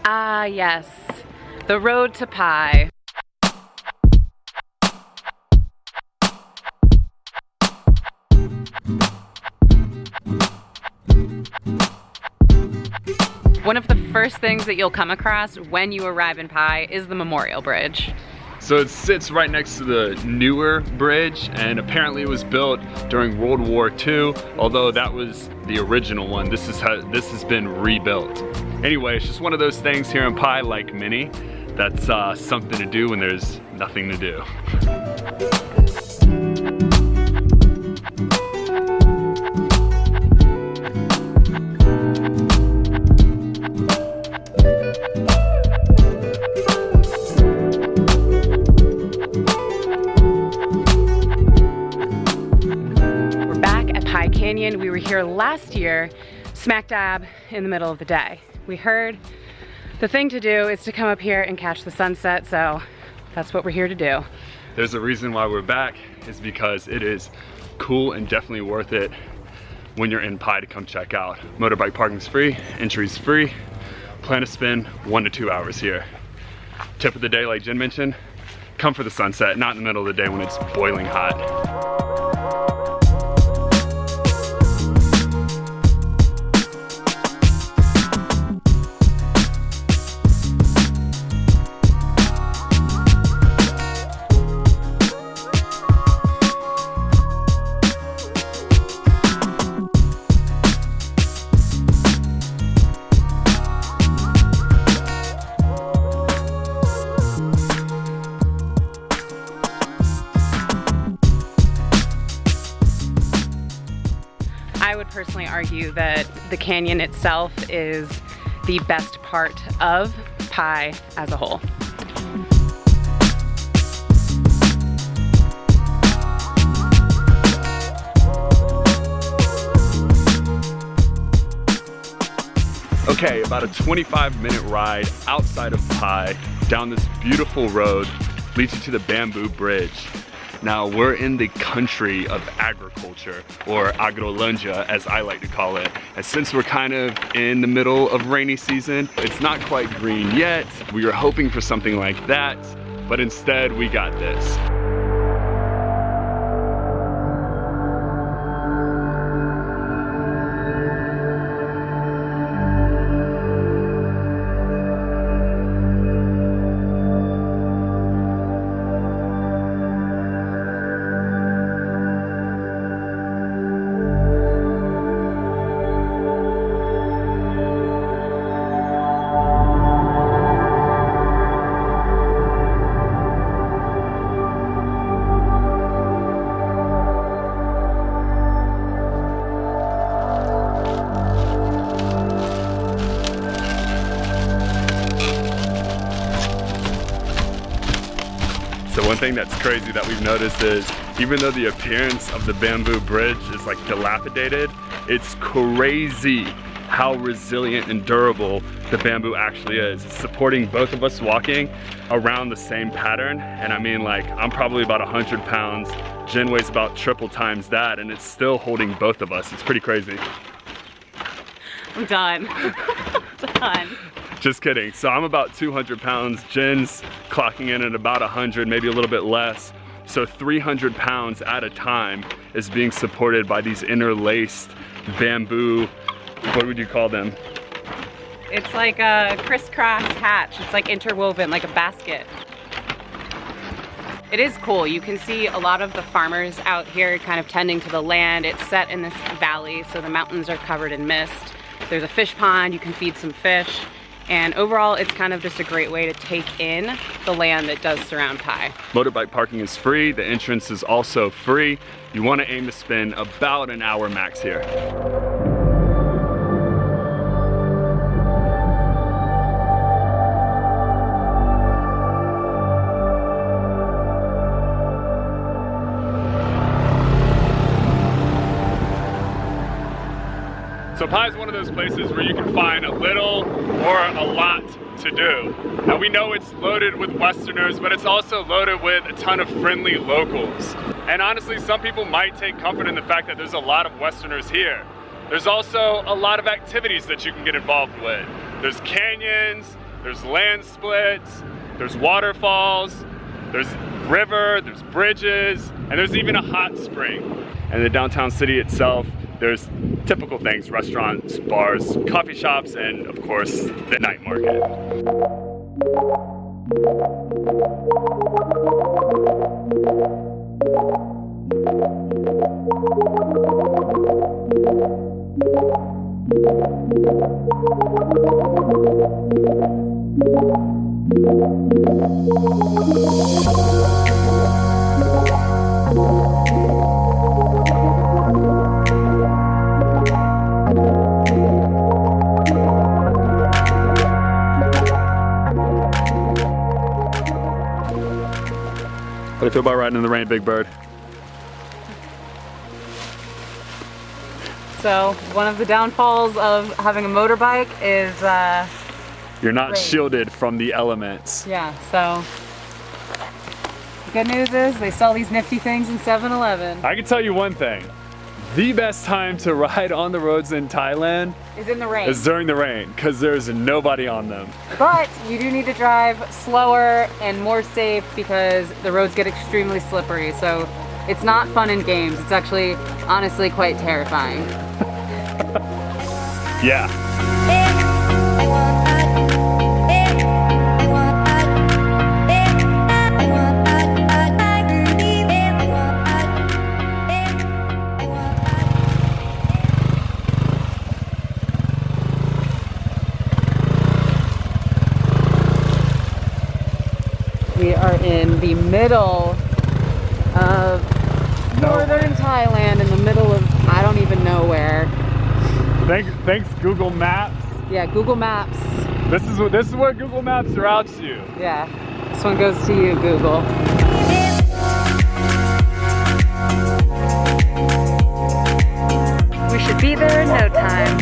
Ah, yes. The road to Pai. One of the first things that you'll come across when you arrive in Pai is the Memorial Bridge. So it sits right next to the newer bridge, and apparently it was built during World War II, although that was the original one. This has been rebuilt. Anyway, it's just one of those things here in Pai, like many, that's something to do when there's nothing to do. Pai Canyon. We were here last year, smack dab in the middle of the day. We heard the thing to do is to come up here and catch the sunset, so that's what we're here to do. There's a reason why we're back, is because it is cool and definitely worth it when you're in Pai to come check out. Motorbike parking's free, entry's free. Plan to spend 1 to 2 hours here. Tip of the day, like Jen mentioned, come for the sunset, not in the middle of the day when it's boiling hot. I would personally argue that the canyon itself is the best part of Pai as a whole. Okay, about a 25-minute ride outside of Pai down this beautiful road leads you to the Bamboo Bridge. Now, we're in the country of agriculture, or agrolanja as I like to call it. And since we're kind of in the middle of rainy season, it's not quite green yet. We were hoping for something like that, but instead we got this. So one thing that's crazy that we've noticed is, even though the appearance of the Bamboo Bridge is like dilapidated, it's crazy how resilient and durable the bamboo actually is. It's supporting both of us walking around the same pattern. And I mean, like, I'm probably about 100 pounds. Jen weighs about triple times that, and it's still holding both of us. It's pretty crazy. I'm done. Done. Just kidding. So I'm about 200 pounds. Jen's clocking in at about 100, maybe a little bit less. So 300 pounds at a time is being supported by these interlaced bamboo, what would you call them? It's like a crisscross hatch. It's like interwoven, like a basket. It is cool. You can see a lot of the farmers out here kind of tending to the land. It's set in this valley, so the mountains are covered in mist. There's a fish pond, you can feed some fish. And overall, it's kind of just a great way to take in the land that does surround Pai. Motorbike parking is free. The entrance is also free. You want to aim to spend about an hour max here. So Pai is one of those places where you can find a little or a lot to do. Now we know it's loaded with Westerners, but it's also loaded with a ton of friendly locals. And honestly, some people might take comfort in the fact that there's a lot of Westerners here. There's also a lot of activities that you can get involved with. There's canyons, there's land splits, there's waterfalls, there's river, there's bridges, and there's even a hot spring. And the downtown city itself, there's typical things, restaurants, bars, coffee shops, and of course, the night market. What do you feel about riding in the rain, Big Bird? So one of the downfalls of having a motorbike is you're not rain. Shielded from the elements. Yeah, so the good news is they sell these nifty things in 7-Eleven. I can tell you one thing. The best time to ride on the roads in Thailand Is in the rain. is during the rain, because there's nobody on them. But you do need to drive slower and more safe because the roads get extremely slippery. So it's not fun in games. It's actually, honestly, quite terrifying. Yeah. We are in the middle of northern Thailand, in the middle of I don't even know where. Thanks Google Maps. Yeah, Google Maps. This is where Google Maps routes you. Yeah, this one goes to you, Google. We should be there in no time.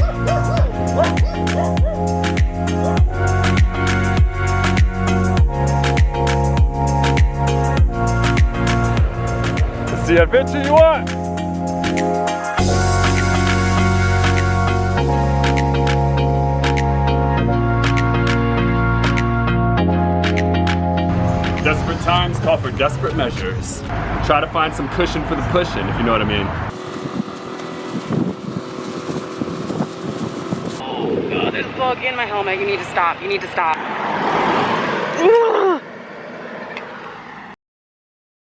It's the adventure you want. Desperate times call for desperate measures. Try to find some cushion for the pushing, if you know what I mean. Oh God, there's a bug in my helmet. You need to stop. You need to stop.